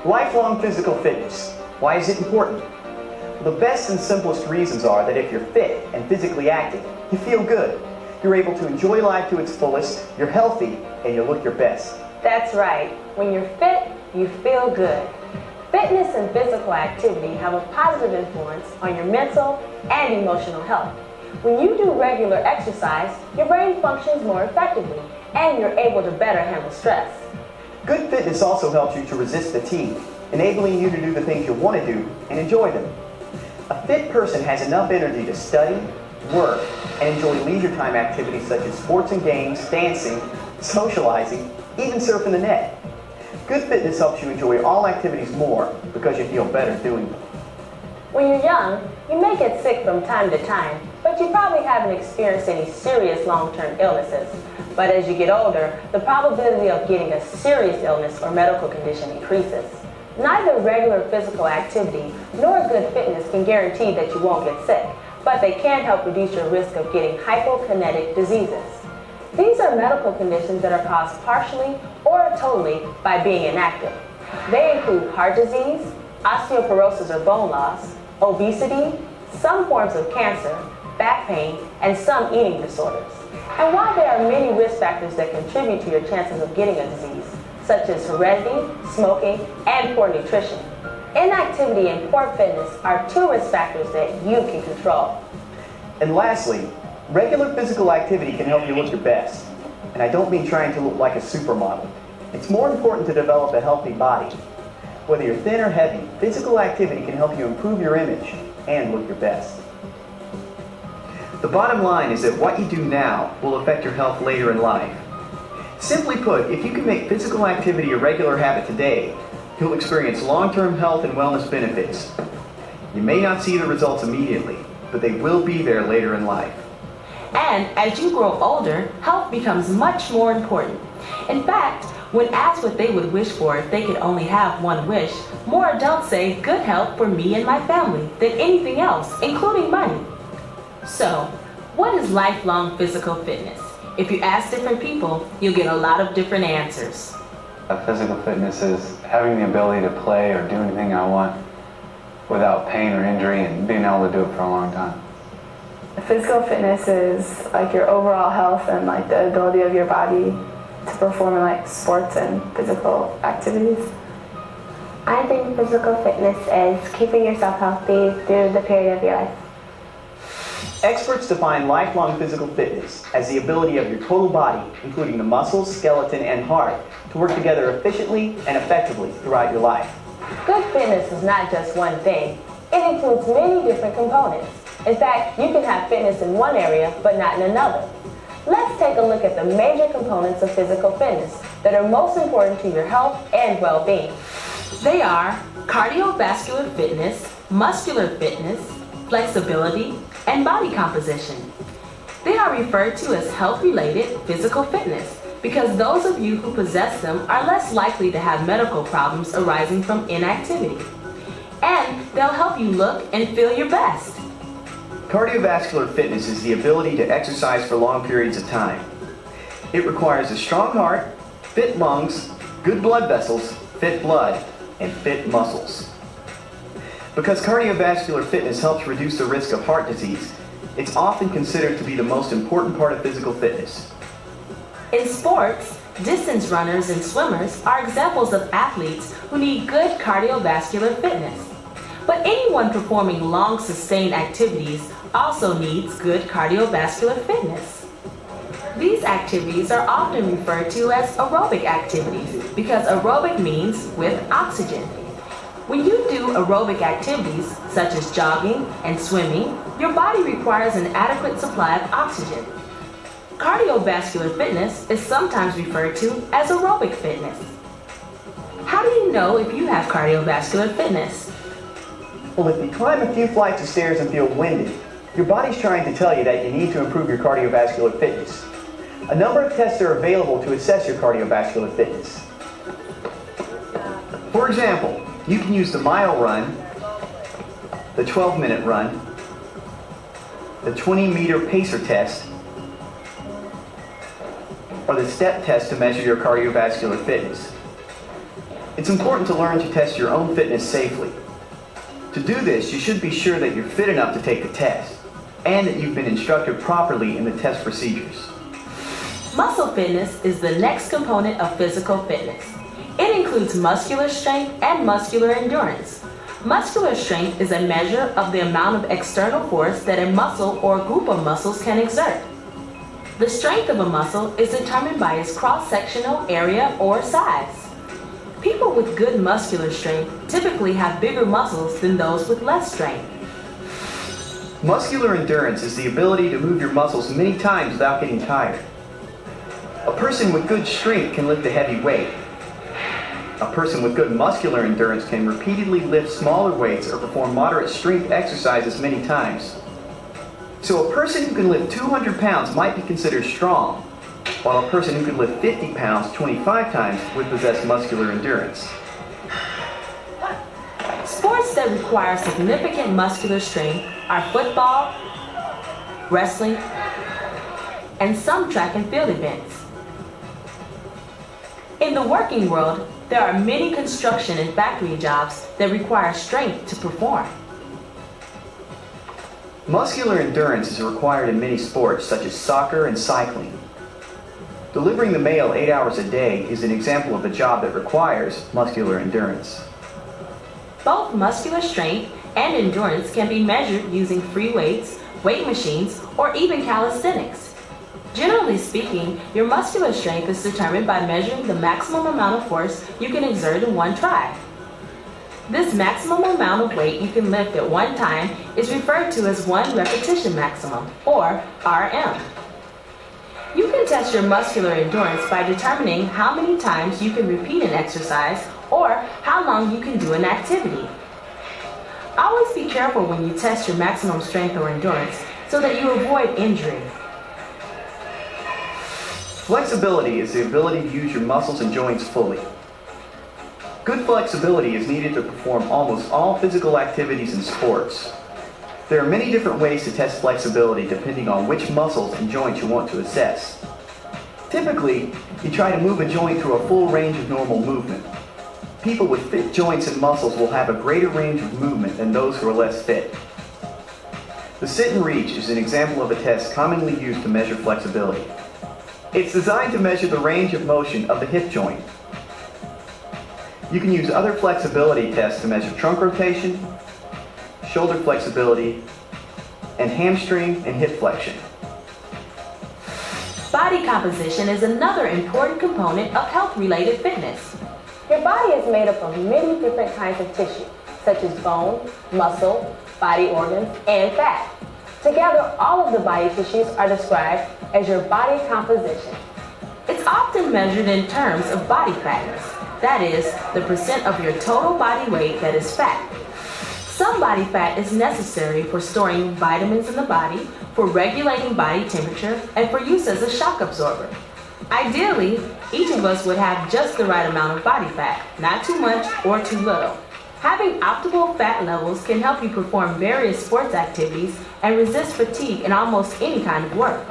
Lifelong physical fitness. Why is it important? Well, the best and simplest reasons are that if you're fit and physically active, you feel good. You're able to enjoy life to its fullest, you're healthy, and you look your best. That's right. When you're fit, you feel good. Fitness and physical activity have a positive influence on your mental and emotional health. When you do regular exercise, your brain functions more effectively, and you're able to better handle stress. Good fitness also helps you to resist fatigue, enabling you to do the things you want to do and enjoy them. A fit person has enough energy to study, work, and enjoy leisure time activities such as sports and games, dancing, socializing, even surfing the net. Good fitness helps you enjoy all activities more because you feel better doing them. When you're young, you may get sick from time to time, but you probably haven't experienced any serious long-term illnesses. But as you get older, the probability of getting a serious illness or medical condition increases. Neither regular physical activity nor good fitness can guarantee that you won't get sick, but they can help reduce your risk of getting hypokinetic diseases. These are medical conditions that are caused partially or totally by being inactive. They include heart disease, osteoporosis or bone loss, obesity, some forms of cancer, back pain, and some eating disorders. And while there are many risk factors that contribute to your chances of getting a disease, such as heredity, smoking, and poor nutrition, inactivity and poor fitness are two risk factors that you can control. And lastly, regular physical activity can help you look your best. And I don't mean trying to look like a supermodel. It's more important to develop a healthy body. Whether you're thin or heavy, physical activity can help you improve your image and look your best. The bottom line is that what you do now will affect your health later in life. Simply put, if you can make physical activity a regular habit today, you'll experience long-term health and wellness benefits. You may not see the results immediately, but they will be there later in life. And as you grow older, health becomes much more important. In fact, when asked what they would wish for if they could only have one wish, more adults say good health for me and my family than anything else, including money. So, what is lifelong physical fitness? If you ask different people, you'll get a lot of different answers. Physical fitness is having the ability to play or do anything I want without pain or injury and being able to do it for a long time. Physical fitness is like your overall health and like the ability of your body to perform in like sports and physical activities. I think physical fitness is keeping yourself healthy through the period of your life. Experts define lifelong physical fitness as the ability of your total body, including the muscles, skeleton, and heart, to work together efficiently and effectively throughout your life. Good fitness is not just one thing. It includes many different components. In fact, you can have fitness in one area, but not in another. Let's take a look at the major components of physical fitness that are most important to your health and well-being. They are cardiovascular fitness, muscular fitness, flexibility, and body composition. They are referred to as health-related physical fitness because those of you who possess them are less likely to have medical problems arising from inactivity. And they'll help you look and feel your best. Cardiovascular fitness is the ability to exercise for long periods of time. It requires a strong heart, fit lungs, good blood vessels, fit blood, and fit muscles. Because cardiovascular fitness helps reduce the risk of heart disease, it's often considered to be the most important part of physical fitness. In sports, distance runners and swimmers are examples of athletes who need good cardiovascular fitness. But anyone performing long, sustained activities also needs good cardiovascular fitness. These activities are often referred to as aerobic activities because aerobic means with oxygen. When you do aerobic activities, such as jogging and swimming, your body requires an adequate supply of oxygen. Cardiovascular fitness is sometimes referred to as aerobic fitness. How do you know if you have cardiovascular fitness? Well, if you climb a few flights of stairs and feel winded, your body's trying to tell you that you need to improve your cardiovascular fitness. A number of tests are available to assess your cardiovascular fitness. For example, you can use the mile run, the 12-minute run, the 20-meter pacer test, or the step test to measure your cardiovascular fitness. It's important to learn to test your own fitness safely. To do this, you should be sure that you're fit enough to take the test and that you've been instructed properly in the test procedures. Muscle fitness is the next component of physical fitness. It includes muscular strength and muscular endurance. Muscular strength is a measure of the amount of external force that a muscle or group of muscles can exert. The strength of a muscle is determined by its cross-sectional area or size. People with good muscular strength typically have bigger muscles than those with less strength. Muscular endurance is the ability to move your muscles many times without getting tired. A person with good strength can lift a heavy weight. A person with good muscular endurance can repeatedly lift smaller weights or perform moderate strength exercises many times. So a person who can lift 200 pounds might be considered strong, while a person who can lift 50 pounds 25 times would possess muscular endurance. Sports that require significant muscular strength are football, wrestling, and some track and field events. In the working world, there are many construction and factory jobs that require strength to perform. Muscular endurance is required in many sports such as soccer and cycling. Delivering the mail 8 hours a day is an example of a job that requires muscular endurance. Both muscular strength and endurance can be measured using free weights, weight machines, or even calisthenics. Generally speaking, your muscular strength is determined by measuring the maximum amount of force you can exert in one try. This maximum amount of weight you can lift at one time is referred to as one repetition maximum, or RM. You can test your muscular endurance by determining how many times you can repeat an exercise or how long you can do an activity. Always be careful when you test your maximum strength or endurance so that you avoid injury. Flexibility is the ability to use your muscles and joints fully. Good flexibility is needed to perform almost all physical activities in sports. There are many different ways to test flexibility depending on which muscles and joints you want to assess. Typically, you try to move a joint through a full range of normal movement. People with fit joints and muscles will have a greater range of movement than those who are less fit. The sit and reach is an example of a test commonly used to measure flexibility. It's designed to measure the range of motion of the hip joint. You can use other flexibility tests to measure trunk rotation, shoulder flexibility, and hamstring and hip flexion. Body composition is another important component of health-related fitness. Your body is made up of many different kinds of tissue, such as bone, muscle, body organs, and fat. Together, all of the body tissues are described as your body composition. It's often measured in terms of body fatness, that is, the percent of your total body weight that is fat. Some body fat is necessary for storing vitamins in the body, for regulating body temperature, and for use as a shock absorber. Ideally, each of us would have just the right amount of body fat, not too much or too little. Having optimal fat levels can help you perform various sports activities and resist fatigue in almost any kind of work.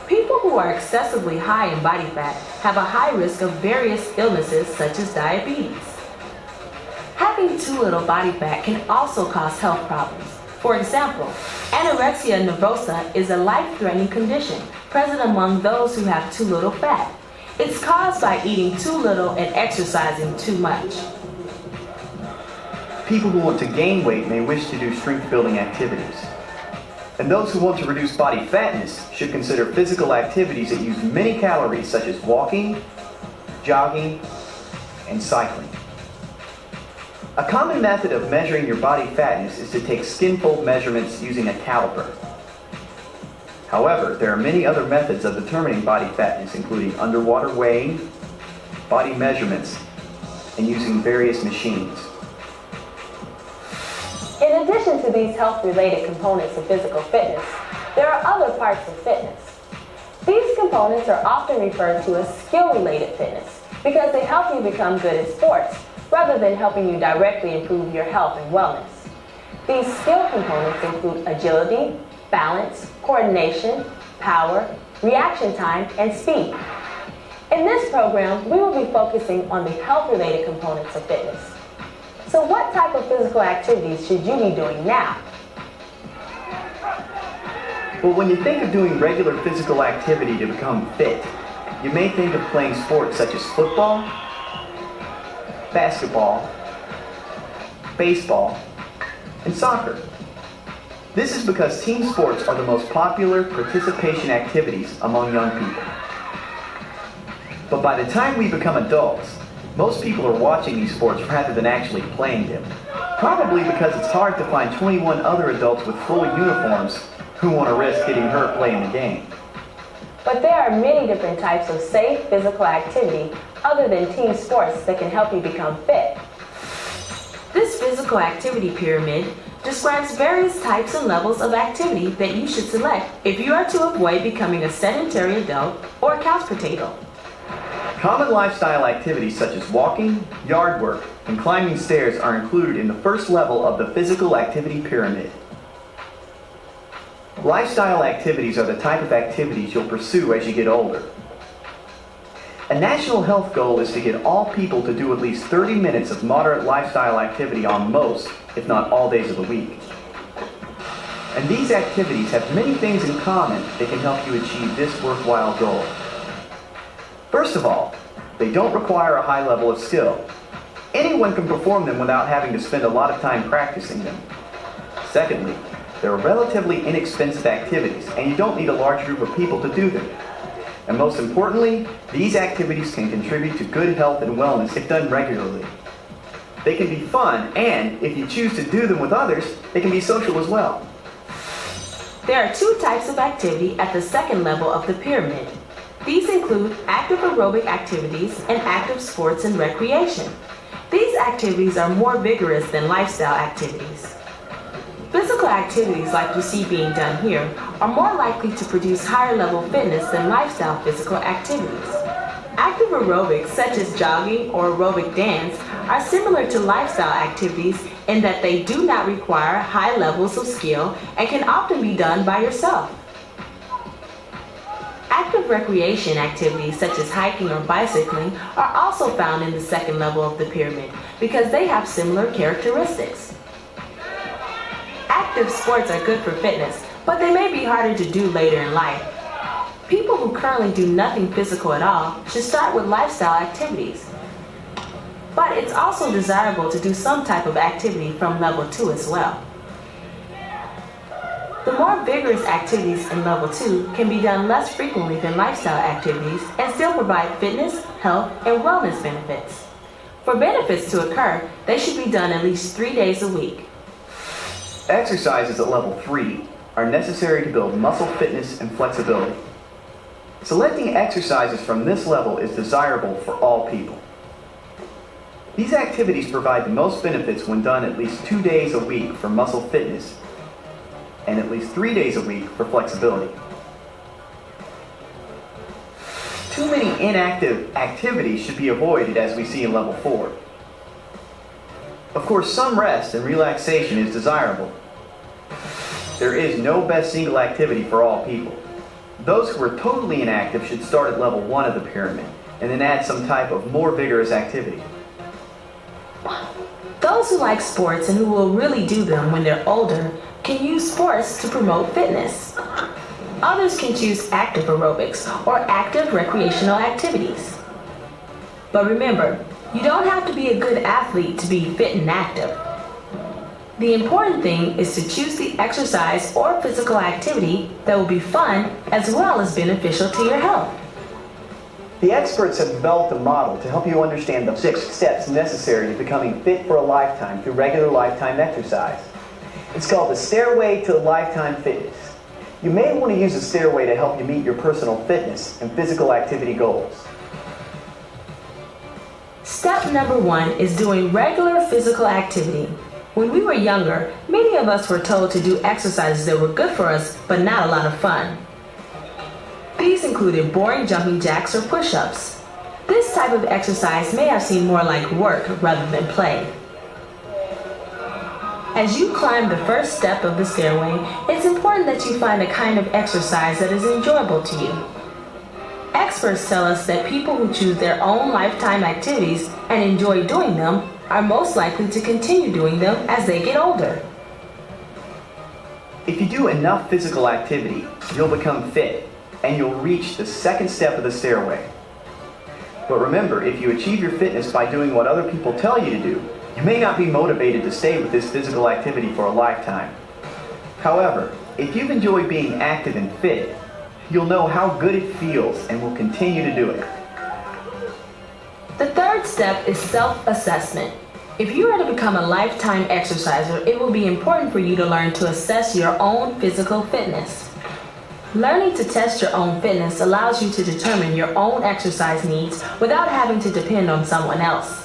People who are excessively high in body fat have a high risk of various illnesses such as diabetes. Having too little body fat can also cause health problems. For example, anorexia nervosa is a life-threatening condition present among those who have too little fat. It's caused by eating too little and exercising too much. People who want to gain weight may wish to do strength-building activities. And those who want to reduce body fatness should consider physical activities that use many calories such as walking, jogging, and cycling. A common method of measuring your body fatness is to take skin fold measurements using a caliper. However, there are many other methods of determining body fatness, including underwater weighing, body measurements, and using various machines. In addition to these health-related components of physical fitness, there are other parts of fitness. These components are often referred to as skill-related fitness because they help you become good at sports, rather than helping you directly improve your health and wellness. These skill components include agility, balance, coordination, power, reaction time, and speed. In this program, we will be focusing on the health-related components of fitness. So what type of physical activities should you be doing now? Well, when you think of doing regular physical activity to become fit, you may think of playing sports such as football, basketball, baseball, and soccer. This is because team sports are the most popular participation activities among young people. But by the time we become adults, most people are watching these sports rather than actually playing them. Probably because it's hard to find 21 other adults with full uniforms who want to risk getting hurt playing the game. But there are many different types of safe physical activity other than team sports that can help you become fit. This physical activity pyramid describes various types and levels of activity that you should select if you are to avoid becoming a sedentary adult or a couch potato. Common lifestyle activities such as walking, yard work, and climbing stairs are included in the first level of the physical activity pyramid. Lifestyle activities are the type of activities you'll pursue as you get older. A national health goal is to get all people to do at least 30 minutes of moderate lifestyle activity on most, if not all days of the week. And these activities have many things in common that can help you achieve this worthwhile goal. First of all, they don't require a high level of skill. Anyone can perform them without having to spend a lot of time practicing them. Secondly, they're relatively inexpensive activities, and you don't need a large group of people to do them. And most importantly, these activities can contribute to good health and wellness if done regularly. They can be fun, and if you choose to do them with others, they can be social as well. There are two types of activity at the second level of the pyramid. These include active aerobic activities and active sports and recreation. These activities are more vigorous than lifestyle activities. Physical activities like you see being done here are more likely to produce higher level fitness than lifestyle physical activities. Active aerobics such as jogging or aerobic dance are similar to lifestyle activities in that they do not require high levels of skill and can often be done by yourself. Active recreation activities such as hiking or bicycling are also found in the second level of the pyramid because they have similar characteristics. Active sports are good for fitness, but they may be harder to do later in life. People who currently do nothing physical at all should start with lifestyle activities. But it's also desirable to do some type of activity from level 2 as well. The more vigorous activities in level 2 can be done less frequently than lifestyle activities and still provide fitness, health, and wellness benefits. For benefits to occur, they should be done at least 3 days a week. Exercises at level 3 are necessary to build muscle fitness and flexibility. Selecting exercises from this level is desirable for all people. These activities provide the most benefits when done at least 2 days a week for muscle fitness and at least 3 days a week for flexibility. Too many inactive activities should be avoided, as we see in level 4. Of course, some rest and relaxation is desirable. There is no best single activity for all people. Those who are totally inactive should start at level 1 of the pyramid and then add some type of more vigorous activity. Those who like sports and who will really do them when they're older can use sports to promote fitness. Others can choose active aerobics or active recreational activities. But remember, you don't have to be a good athlete to be fit and active. The important thing is to choose the exercise or physical activity that will be fun as well as beneficial to your health. The experts have developed a model to help you understand the 6 steps necessary to becoming fit for a lifetime through regular lifetime exercise. It's called the Stairway to Lifetime Fitness. You may want to use a stairway to help you meet your personal fitness and physical activity goals. Step number 1 is doing regular physical activity. When we were younger, many of us were told to do exercises that were good for us, but not a lot of fun. These included boring jumping jacks or push-ups. This type of exercise may have seemed more like work rather than play. As you climb the first step of the stairway, it's important that you find a kind of exercise that is enjoyable to you. Experts tell us that people who choose their own lifetime activities and enjoy doing them are most likely to continue doing them as they get older. If you do enough physical activity, you'll become fit, and you'll reach the second step of the stairway. But remember, if you achieve your fitness by doing what other people tell you to do, you may not be motivated to stay with this physical activity for a lifetime. However, if you've enjoyed being active and fit, you'll know how good it feels and will continue to do it. The third step is self-assessment. If you are to become a lifetime exerciser, it will be important for you to learn to assess your own physical fitness. Learning to test your own fitness allows you to determine your own exercise needs without having to depend on someone else.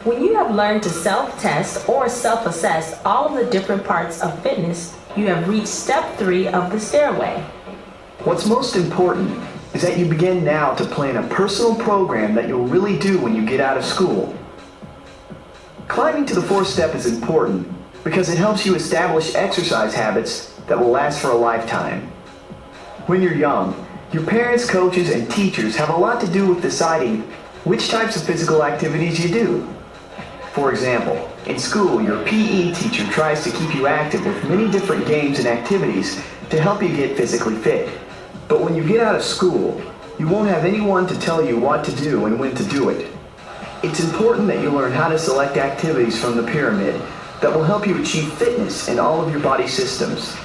When you have learned to self-test or self-assess all of the different parts of fitness, you have reached step 3 of the stairway. What's most important is that you begin now to plan a personal program that you'll really do when you get out of school. Climbing to the 4th step is important because it helps you establish exercise habits that will last for a lifetime. When you're young, your parents, coaches, and teachers have a lot to do with deciding which types of physical activities you do. For example, in school, your PE teacher tries to keep you active with many different games and activities to help you get physically fit. But when you get out of school, you won't have anyone to tell you what to do and when to do it. It's important that you learn how to select activities from the pyramid that will help you achieve fitness in all of your body systems,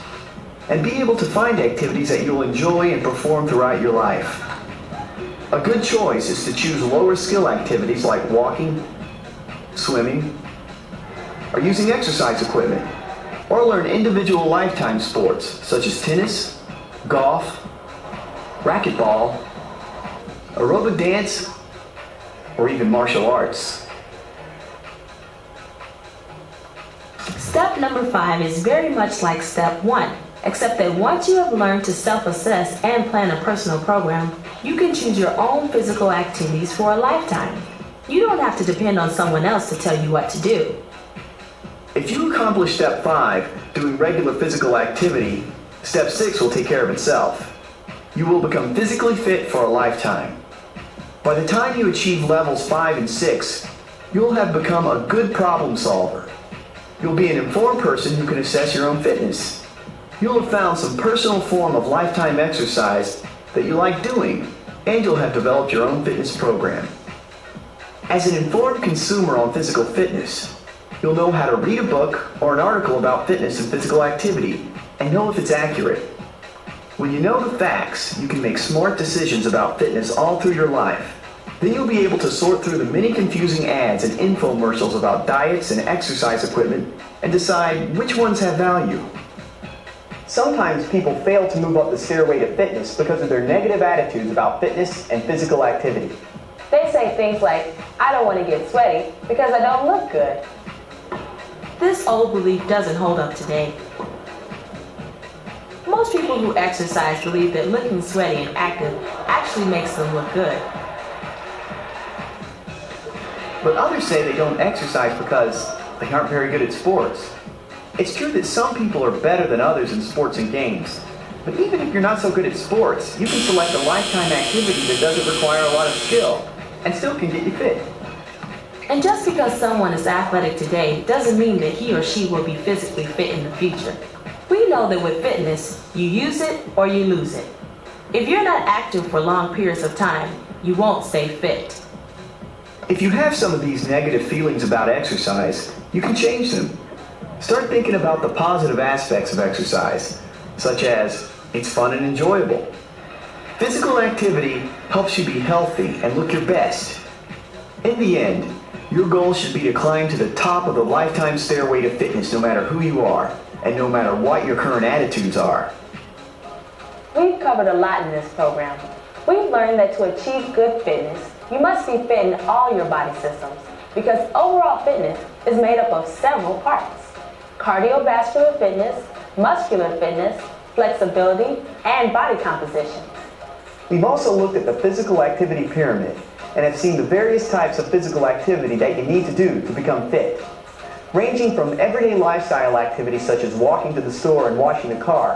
and be able to find activities that you'll enjoy and perform throughout your life. A good choice is to choose lower skill activities like walking, swimming, or using exercise equipment, or learn individual lifetime sports such as tennis, golf, racquetball, aerobic dance, or even martial arts. Step number 5 is very much like step 1, except that once you have learned to self-assess and plan a personal program, you can choose your own physical activities for a lifetime. You don't have to depend on someone else to tell you what to do. If you accomplish step 5, doing regular physical activity, step 6 will take care of itself. You will become physically fit for a lifetime. By the time you achieve levels 5 and 6, you'll have become a good problem solver. You'll be an informed person who can assess your own fitness. You'll have found some personal form of lifetime exercise that you like doing, and you'll have developed your own fitness program. As an informed consumer on physical fitness, you'll know how to read a book or an article about fitness and physical activity and know if it's accurate. When you know the facts, you can make smart decisions about fitness all through your life. Then you'll be able to sort through the many confusing ads and infomercials about diets and exercise equipment and decide which ones have value. Sometimes people fail to move up the stairway to fitness because of their negative attitudes about fitness and physical activity. They say things like, I don't want to get sweaty because I don't look good. This old belief doesn't hold up today. Most people who exercise believe that looking sweaty and active actually makes them look good. But others say they don't exercise because they aren't very good at sports. It's true that some people are better than others in sports and games. But even if you're not so good at sports, you can select a lifetime activity that doesn't require a lot of skill and still can get you fit. And just because someone is athletic today doesn't mean that he or she will be physically fit in the future. We know that with fitness, you use it or you lose it. If you're not active for long periods of time, you won't stay fit. If you have some of these negative feelings about exercise, you can change them. Start thinking about the positive aspects of exercise, such as it's fun and enjoyable. Physical activity helps you be healthy and look your best. In the end, your goal should be to climb to the top of the lifetime stairway to fitness no matter who you are and no matter what your current attitudes are. We've covered a lot in this program. We've learned that to achieve good fitness, you must be fit in all your body systems because overall fitness is made up of several parts: cardiovascular fitness, muscular fitness, flexibility, and body composition. We've also looked at the physical activity pyramid and have seen the various types of physical activity that you need to do to become fit, ranging from everyday lifestyle activities such as walking to the store and washing the car